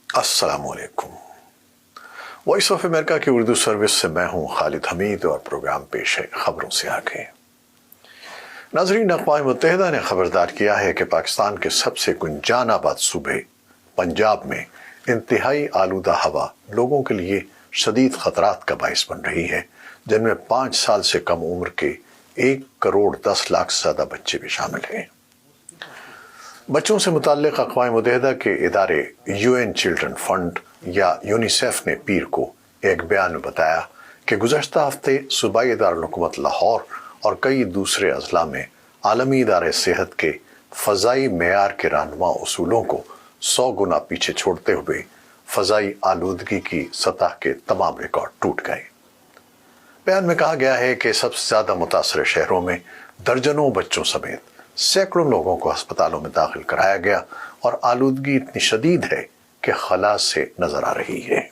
अस्सलाम वालेकुम। Voice of America की उर्दू सर्विस से मैं हूं खालिद हमीद और प्रोग्राम पेश है खबरों से आगे। नाज़रीन, अक़वाम मुत्तहिदा ने खबरदार किया है कि पाकिस्तान के सबसे गुंजानाबाद सूबे पंजाब में इंतहाई आलूदा हवा लोगों के लिए शदीद खतरात का बाइस बन रही है, जिनमें 5 साल से कम उम्र के 1 करोड़ 10 लाख से ज़्यादा बच्चे भी शामिल हैं। बच्चों से मुताल्लिक़ अक़वाम मुत्तहिदा के इदारे UN चिल्ड्रन फंड या यूनिसेफ ने पीर को एक बयान में बताया कि गुज़श्ता हफ्ते सूबाई दारुल-हुकूमत लाहौर और कई दूसरे अज़ला में आलमी इदारे सेहत के फ़ज़ाई मेयार के रहनुमा उसूलों को 100 गुना पीछे छोड़ते हुए फ़ज़ाई आलूदगी की सतह के तमाम रिकॉर्ड टूट गए। बयान में कहा गया है कि सबसे ज़्यादा मुतासर शहरों में दर्जनों बच्चों समेत सैकड़ों लोगों को अस्पतालों में दाखिल कराया गया और आलूदगी इतनी शदीद है कि खला से नजर आ रही है।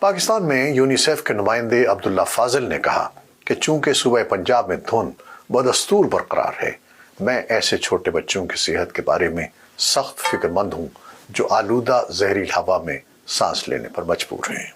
पाकिस्तान में यूनिसेफ के नुमाइंदे अब्दुल्ला फाजिल ने कहा कि चूंकि सूबे पंजाब में धुंध बदस्तूर बरकरार है, मैं ऐसे छोटे बच्चों की सेहत के बारे में सख्त फिक्रमंद हूँ जो आलूदा जहरील हवा में सांस लेने पर मजबूर हैं।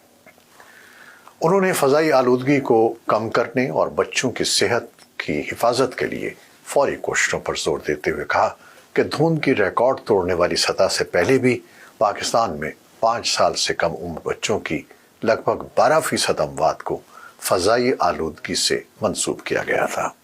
उन्होंने फ़ज़ाई आलूदगी को कम करने और बच्चों की सेहत की हिफाजत के लिए फौरी कोशिशों पर जोर देते हुए कहा कि धुंध की रिकॉर्ड तोड़ने वाली सतह से पहले भी पाकिस्तान में 5 साल से कम उम्र बच्चों की लगभग 12% अमवात को फ़ज़ाई आलूदगी से मंसूब किया गया था।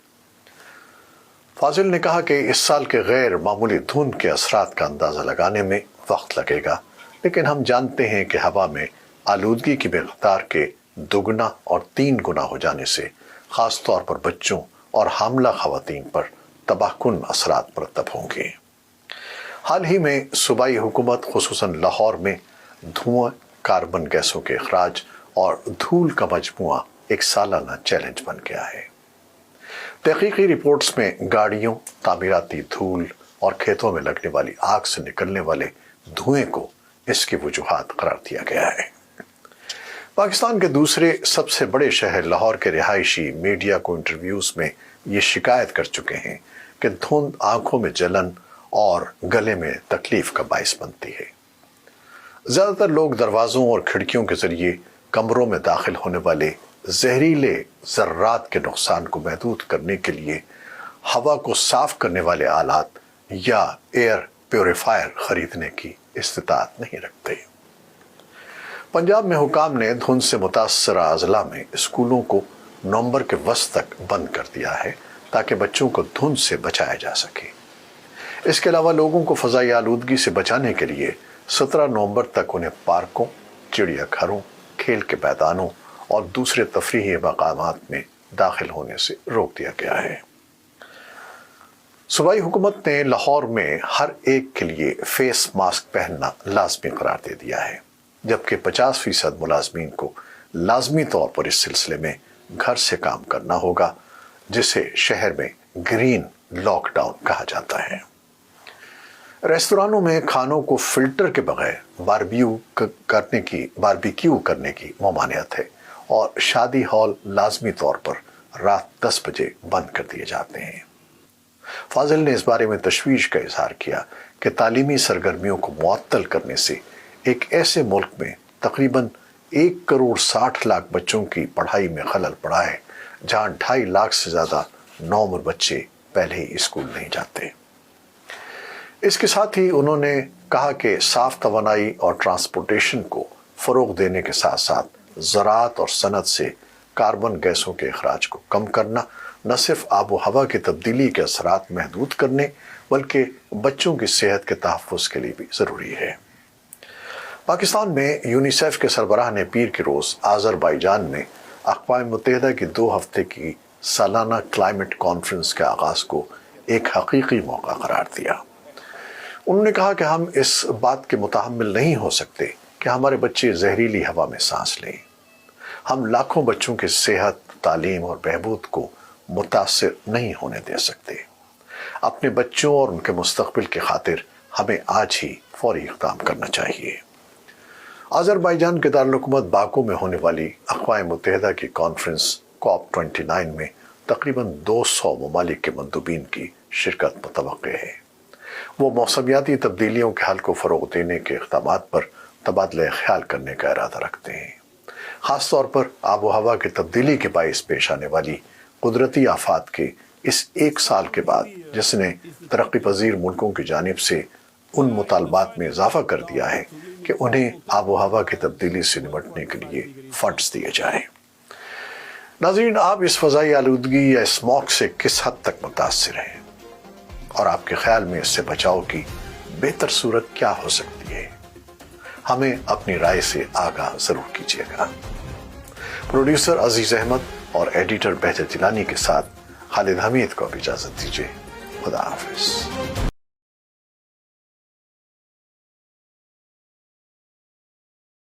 फाजिल ने कहा कि इस साल के गैर मामूली धुंध के असरात का अंदाज़ा लगाने में वक्त लगेगा, लेकिन हम जानते हैं कि हवा में आलूदगी की मिक़दार के 2 गुना और 3 गुना हो जाने से ख़ास तौर पर बच्चों और हामला ख़वातीन पर तबाहकुन असरात मुरतब होंगे। हाल ही में सूबाई हुकूमत खुसूसन लाहौर में धुआं, कार्बन गैसों के अखराज और धूल का मजमुआ एक सालाना चैलेंज बन गया है। तहकीकी रिपोर्ट्स में गाड़ियों, तामीराती धूल और खेतों में लगने वाली आग से निकलने वाले धुएं को इसकी वजूहात करार दिया गया है। पाकिस्तान के दूसरे सबसे बड़े शहर लाहौर के रिहायशी मीडिया को इंटरव्यूज में ये शिकायत कर चुके हैं कि धुंध आंखों में जलन और गले में तकलीफ का बाइस बनती है। ज़्यादातर लोग दरवाज़ों और खिड़कियों के ज़रिए कमरों में दाखिल होने वाले जहरीले ज़र्रात के नुकसान को महदूद करने के लिए हवा को साफ करने वाले आलात या एयर प्योरीफायर खरीदने की इस्तिताअत नहीं रखते। पंजाब में हुकाम ने धुंध से मुतासरा अज़ला में स्कूलों को नवंबर के वस्त तक बंद कर दिया है ताकि बच्चों को धुंध से बचाया जा सके। इसके अलावा लोगों को फ़ज़ाई आलूदगी से बचाने के लिए 17 नवंबर तक उन्हें पार्कों, चिड़ियाघरों, खेल के मैदानों और दूसरे तफरीही मकामात में दाखिल होने से रोक दिया गया है। सूबाई हुकूमत ने लाहौर में हर एक के लिए फेस मास्क पहनना लाजमी करार दे दिया है, जबकि 50% मुलाजमीन को लाजमी तौर पर इस सिलसिले में घर से काम करना होगा, जिसे शहर में ग्रीन लॉकडाउन कहा जाता है। रेस्तरानों में खानों को फिल्टर के बगैर बारबेक्यू करने की ममानियत है और शादी हॉल लाजमी तौर पर रात 10 बजे बंद कर दिए जाते हैं। फाजिल ने इस बारे में तशवीश का इजहार किया कि तालीमी सरगर्मियों को मुअत्तल करने से एक ऐसे मुल्क में तकरीबन 1 करोड़ 60 लाख बच्चों की पढ़ाई में खलल पड़ा है, जहां 2.5 लाख से ज़्यादा नौउम्र बच्चे पहले ही स्कूल नहीं जाते। इसके साथ ही उन्होंने कहा कि साफ तवानाई और ट्रांसपोर्टेशन को फ़रोग़ देने के साथ साथ ज़राअत और सनत से कार्बन गैसों के अखराज को कम करना न सिर्फ आबो हवा की तब्दीली के असरात महदूद करने बल्कि बच्चों की सेहत के तहफ़्फ़ुज़ के लिए भी ज़रूरी है। पाकिस्तान में यूनिसेफ के सरबराह ने पीर के रोज़ आज़रबाईजान में अक़वाम मुत्तहिदा की 2 हफ्ते की सालाना क्लाइमेट कॉन्फ्रेंस के आगाज़ को एक हकीकी मौका करार दिया। उन्होंने कहा कि हम इस बात के मुतहम्मिल नहीं हो सकते कि हमारे बच्चे जहरीली हवा में सांस लें। हम लाखों बच्चों की सेहत, तालीम और बहबूद को मुतासिर नहीं होने दे सकते। अपने बच्चों और उनके मुस्तक़बिल की खातिर हमें आज ही फौरी इक़दाम करना चाहिए। आज़रबाईजान के दारुल-हुकूमत बाकू में होने वाली अक़वाम मुत्तहिदा की कॉन्फ्रेंस COP29 में तकरीबन 200 ममालिक के मंदूबीन की शिरकत मुतवक्के है। وہ موسمیاتی تبدیلیوں کے حل کو فروغ دینے کے اقدامات پر تبادلہ خیال کرنے کا ارادہ رکھتے ہیں، خاص طور پر آب و ہوا کی تبدیلی کے باعث پیش آنے والی قدرتی آفات کے اس ایک سال کے بعد، جس نے ترقی پذیر ملکوں کی جانب سے ان مطالبات میں اضافہ کر دیا ہے کہ انہیں آب و ہوا کی تبدیلی سے نمٹنے کے لیے فنڈز دیے جائیں۔ ناظرین، آپ اس فضائی آلودگی یا اسموگ سے کس حد تک متاثر ہیں، اور آپ کے خیال میں اس سے بچاؤ کی بہتر صورت کیا ہو سکتی ہے؟ ہمیں اپنی رائے سے آگاہ ضرور کیجیے گا۔ پروڈیوسر عزیز احمد اور ایڈیٹر بہجت جیلانی کے ساتھ خالد حمید کو اب اجازت دیجیے۔ خدا حافظ۔